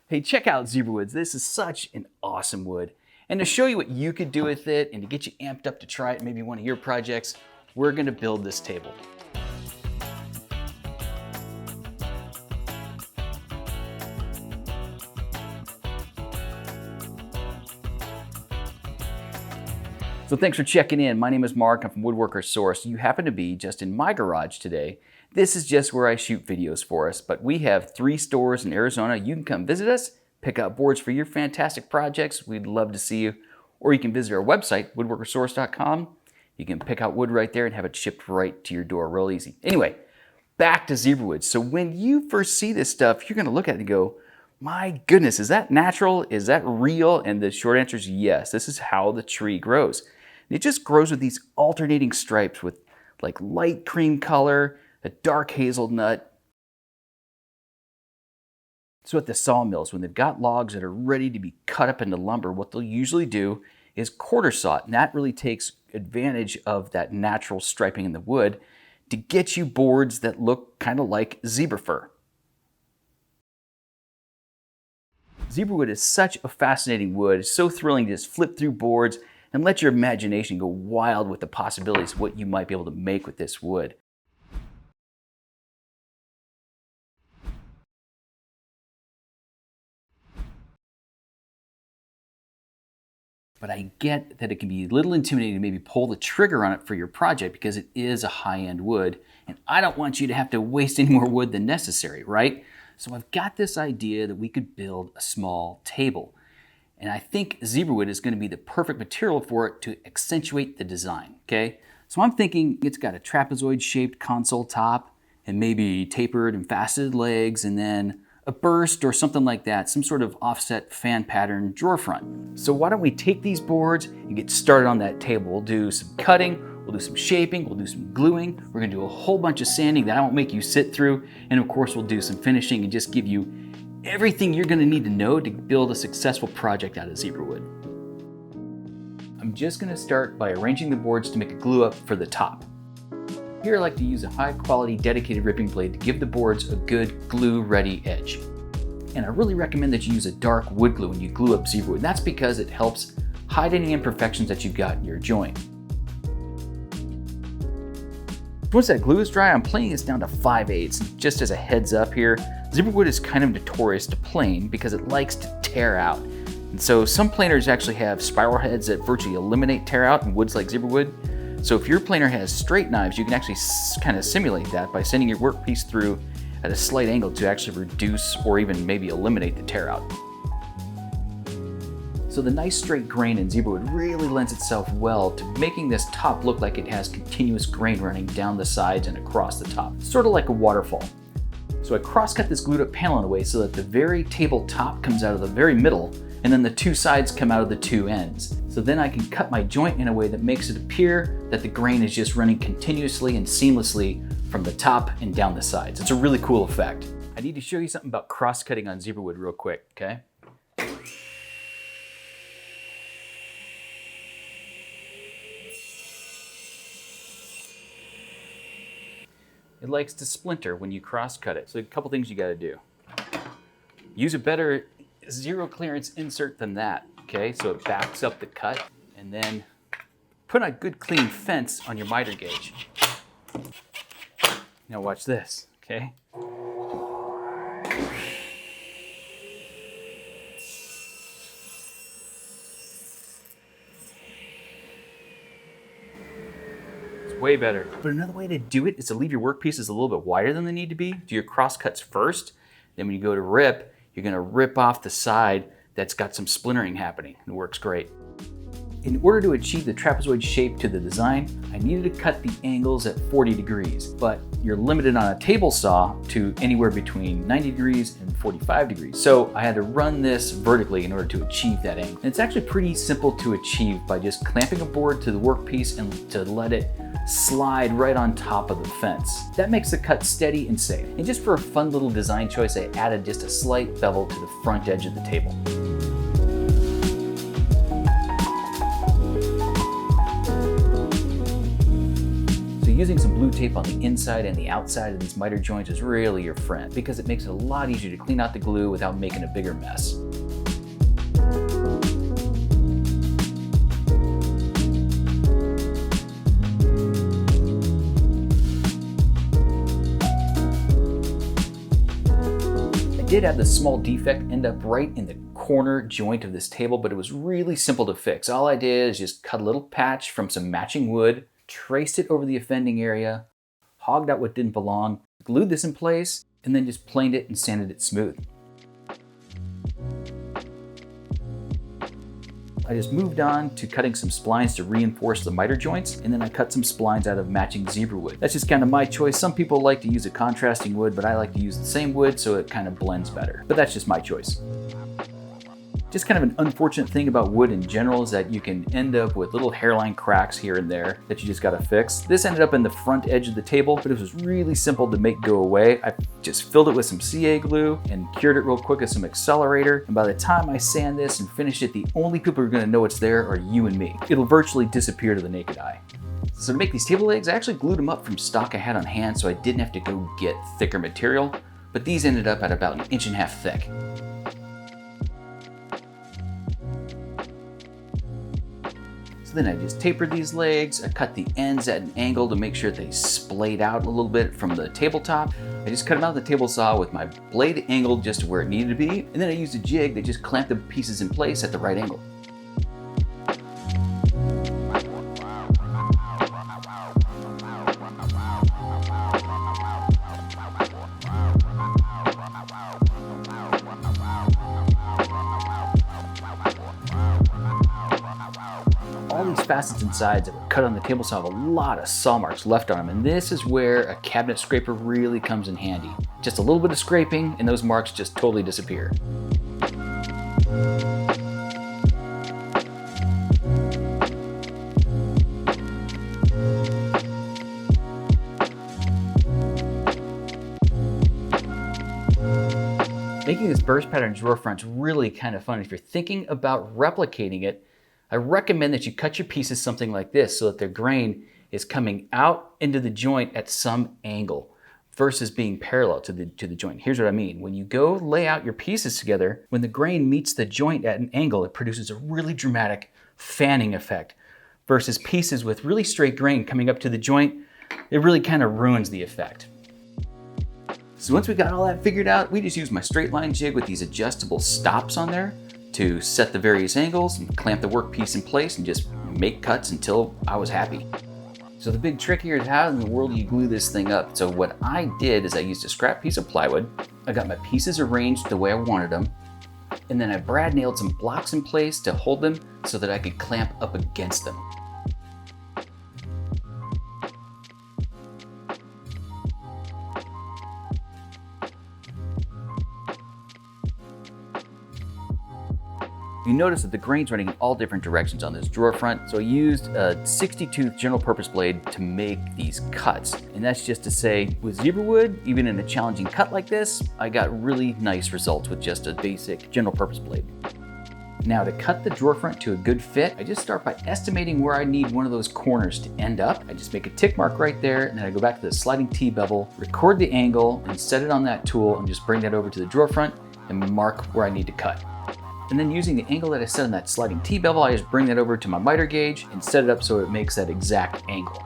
Hey, check out Zebrawood. This is such an awesome wood. And to show you what you could do with it and to get you amped up to try it, maybe one of your projects, we're gonna build this table. So thanks for checking in. My name is Mark. I'm from Woodworker Source. You happen to be just in my garage today. This is just where I shoot videos for us, but we have 3 stores in Arizona. You can come visit us, pick out boards for your fantastic projects. We'd love to see you. Or you can visit our website, woodworkersource.com. You can pick out wood right there and have it shipped right to your door real easy. Anyway, back to Zebrawood. So when you first see this stuff, you're gonna look at it and go, my goodness, is that natural? Is that real? And the short answer is yes. This is how the tree grows. It just grows with these alternating stripes with like light cream color, a dark hazelnut. So at the sawmills, when they've got logs that are ready to be cut up into lumber, what they'll usually do is quarter saw it. And that really takes advantage of that natural striping in the wood to get you boards that look kind of like zebra fir. Zebrawood is such a fascinating wood. It's so thrilling to just flip through boards and let your imagination go wild with the possibilities of what you might be able to make with this wood. But I get that it can be a little intimidating to maybe pull the trigger on it for your project because it is a high-end wood, and I don't want you to have to waste any more wood than necessary, right? So I've got this idea that we could build a small table. And I think Zebrawood is going to be the perfect material for it to accentuate the design, okay? So I'm thinking it's got a trapezoid-shaped console top and maybe tapered and faceted legs and then a burst or something like that, some sort of offset fan pattern drawer front. So why don't we take these boards and get started on that table. We'll do some cutting, we'll do some shaping, we'll do some gluing, we're gonna do a whole bunch of sanding that I won't make you sit through, and of course we'll do some finishing and just give you everything you're gonna need to know to build a successful project out of Zebrawood. I'm just gonna start by arranging the boards to make a glue up for the top. Here I like to use a high quality dedicated ripping blade to give the boards a good glue ready edge. And I really recommend that you use a dark wood glue when you glue up Zebrawood. That's because it helps hide any imperfections that you've got in your joint. Once that glue is dry, I'm planing this down to 5/8. Just as a heads up here, Zebrawood is kind of notorious to plane because it likes to tear out. And so some planers actually have spiral heads that virtually eliminate tear out in woods like Zebrawood. So if your planer has straight knives, you can actually kind of simulate that by sending your workpiece through at a slight angle to actually reduce or even maybe eliminate the tear out. So the nice straight grain in Zebrawood really lends itself well to making this top look like it has continuous grain running down the sides and across the top, sort of like a waterfall. So I cross-cut this glued up panel in a way so that the very table top comes out of the very middle and then the 2 sides come out of the 2 ends. So then I can cut my joint in a way that makes it appear that the grain is just running continuously and seamlessly from the top and down the sides. It's a really cool effect. I need to show you something about cross-cutting on Zebrawood real quick, okay? It likes to splinter when you cross-cut it. So a couple things you gotta do. Use a better zero clearance insert than that, okay? So it backs up the cut, and then put a good clean fence on your miter gauge. Now watch this, okay? Way better. But another way to do it is to leave your workpieces a little bit wider than they need to be. Do your cross cuts first. Then when you go to rip, you're gonna rip off the side that's got some splintering happening. It works great. In order to achieve the trapezoid shape to the design, I needed to cut the angles at 40 degrees, but you're limited on a table saw to anywhere between 90 degrees and 45 degrees. So I had to run this vertically in order to achieve that angle. And it's actually pretty simple to achieve by just clamping a board to the workpiece and to let it slide right on top of the fence. That makes the cut steady and safe. And just for a fun little design choice, I added just a slight bevel to the front edge of the table. using some blue tape on the inside and the outside of these miter joints is really your friend because it makes it a lot easier to clean out the glue without making a bigger mess. I did have this small defect end up right in the corner joint of this table, but it was really simple to fix. All I did is just cut a little patch from some matching wood, traced it over the offending area, hogged out what didn't belong, glued this in place, and then just planed it and sanded it smooth. I just moved on to cutting some splines to reinforce the miter joints, and then I cut some splines out of matching Zebrawood. That's just kind of my choice. Some people like to use a contrasting wood, but I like to use the same wood so it kind of blends better. But that's just my choice. Just kind of an unfortunate thing about wood in general is that you can end up with little hairline cracks here and there that you just gotta fix. This ended up in the front edge of the table, but it was really simple to make go away. I just filled it with some CA glue and cured it real quick with some accelerator. And by the time I sand this and finish it, the only people who are gonna know it's there are you and me. It'll virtually disappear to the naked eye. So to make these table legs, I actually glued them up from stock I had on hand so I didn't have to go get thicker material, but these ended up at about 1.5 inches thick. Then I just tapered these legs. I cut the ends at an angle to make sure they splayed out a little bit from the tabletop. I just cut them out with the table saw with my blade angled just to where it needed to be. And then I used a jig that just clamped the pieces in place at the right angle. All these facets and sides that were cut on the table saw have a lot of saw marks left on them, and this is where a cabinet scraper really comes in handy. Just a little bit of scraping and those marks just totally disappear. Making this burst pattern drawer front's really kind of fun. If you're thinking about replicating it, I recommend that you cut your pieces something like this so that their grain is coming out into the joint at some angle versus being parallel to the joint. Here's what I mean. When you go lay out your pieces together, when the grain meets the joint at an angle, it produces a really dramatic fanning effect versus pieces with really straight grain coming up to the joint. It really kind of ruins the effect. So once we got all that figured out, we just used my straight line jig with these adjustable stops on there to set the various angles and clamp the workpiece in place and just make cuts until I was happy. So the big trick here is how in the world do you glue this thing up? So what I did is I used a scrap piece of plywood. I got my pieces arranged the way I wanted them. And then I brad nailed some blocks in place to hold them so that I could clamp up against them. You notice that the grain's running in all different directions on this drawer front, so I used a 60-tooth general purpose blade to make these cuts. And that's just to say, with Zebrawood, even in a challenging cut like this, I got really nice results with just a basic general purpose blade. Now to cut the drawer front to a good fit, I just start by estimating where I need one of those corners to end up. I just make a tick mark right there, and then I go back to the sliding T-bevel, record the angle, and set it on that tool, and just bring that over to the drawer front and mark where I need to cut. And then using the angle that I set on that sliding T-bevel, I just bring that over to my miter gauge and set it up so it makes that exact angle.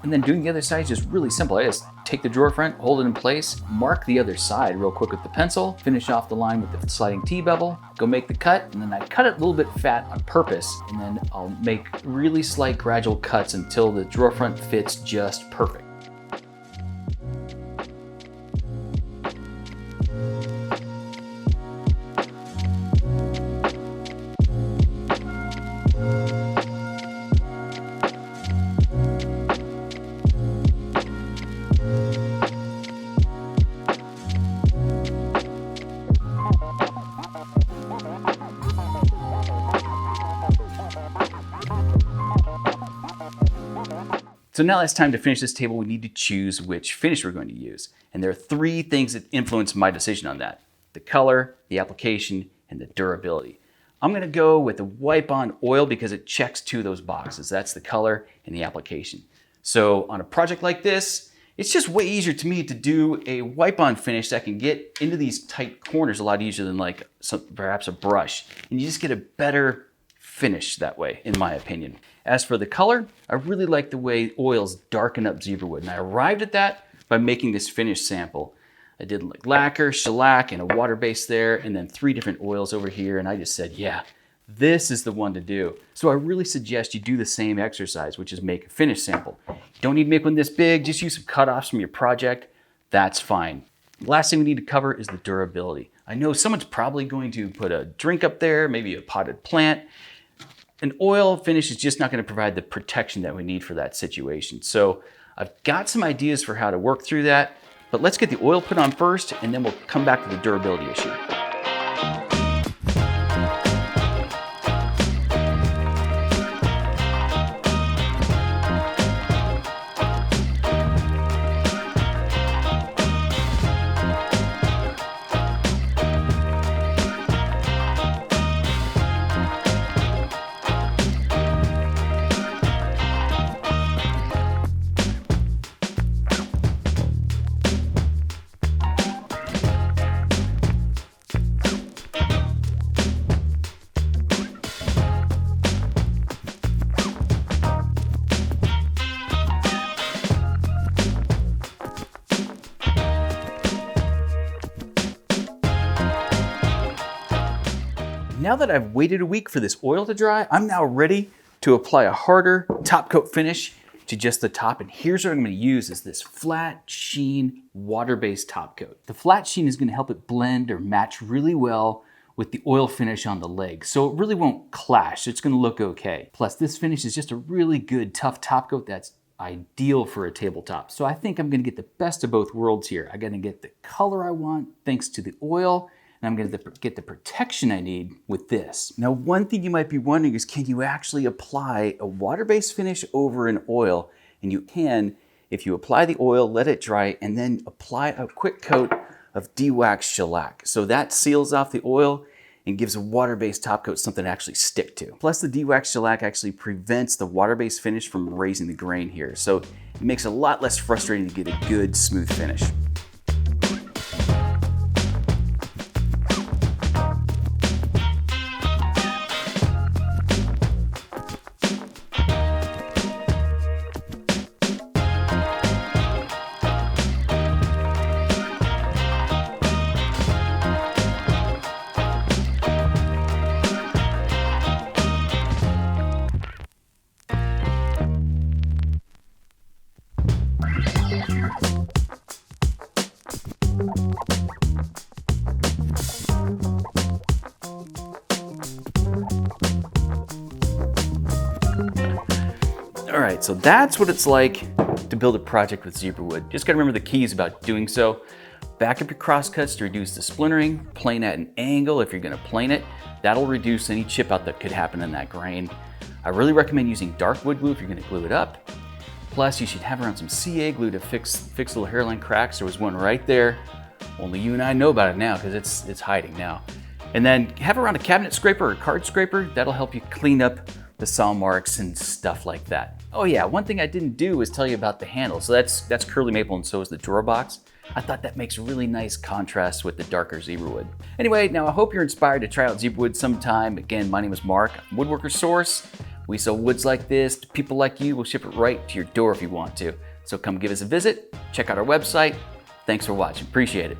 And then doing the other side is just really simple. I just take the drawer front, hold it in place, mark the other side real quick with the pencil, finish off the line with the sliding T-bevel, go make the cut, and then I cut it a little bit fat on purpose, and then I'll make really slight gradual cuts until the drawer front fits just perfect. So now it's time to finish this table. We need to choose which finish we're going to use. And there are 3 things that influence my decision on that: the color, the application, and the durability. I'm gonna go with the wipe-on oil because it checks 2 of those boxes. That's the color and the application. So on a project like this, it's just way easier to me to do a wipe-on finish that can get into these tight corners a lot easier than like perhaps a brush. And you just get a better finish that way, in my opinion. As for the color, I really like the way oils darken up Zebrawood, and I arrived at that by making this finish sample. I did like lacquer, shellac, and a water base there, and then 3 different oils over here, and I just said, yeah, this is the one to do. So I really suggest you do the same exercise, which is make a finish sample. You don't need to make one this big, just use some cutoffs from your project. That's fine. The last thing we need to cover is the durability. I know someone's probably going to put a drink up there, maybe a potted plant. An oil finish is just not going to provide the protection that we need for that situation. So I've got some ideas for how to work through that, but let's get the oil put on first, and then we'll come back to the durability issue. Now that I've waited a week for this oil to dry, I'm now ready to apply a harder top coat finish to just the top. And here's what I'm going to use is this flat sheen water-based top coat. The flat sheen is going to help it blend or match really well with the oil finish on the legs. So it really won't clash. It's going to look okay. Plus this finish is just a really good tough top coat that's ideal for a tabletop. So I think I'm going to get the best of both worlds here. I'm going to get the color I want thanks to the oil, and I'm going to get the protection I need with this. Now, one thing you might be wondering is, can you actually apply a water-based finish over an oil? And you can if you apply the oil, let it dry, and then apply a quick coat of de-waxed shellac. So that seals off the oil and gives a water-based top coat something to actually stick to. Plus the de-waxed shellac actually prevents the water-based finish from raising the grain here. So it makes it a lot less frustrating to get a good smooth finish. All right, so that's what it's like to build a project with Zebrawood. Just gotta remember the keys about doing so. Back up your crosscuts to reduce the splintering, plane at an angle if you're gonna plane it. That'll reduce any chip out that could happen in that grain. I really recommend using dark wood glue if you're gonna glue it up. Plus, you should have around some CA glue to fix little hairline cracks. There was one right there. Only you and I know about it now because it's hiding now. And then have around a cabinet scraper or card scraper. That'll help you clean up the saw marks and stuff like that. Oh yeah, one thing I didn't do was tell you about the handle. So that's curly maple and so is the drawer box. I thought that makes really nice contrast with the darker Zebrawood. Anyway, now I hope you're inspired to try out Zebrawood sometime. Again, my name is Mark, I'm Woodworker Source. We sell woods like this to people like you. We'll ship it right to your door if you want to. So come give us a visit, check out our website. Thanks for watching, appreciate it.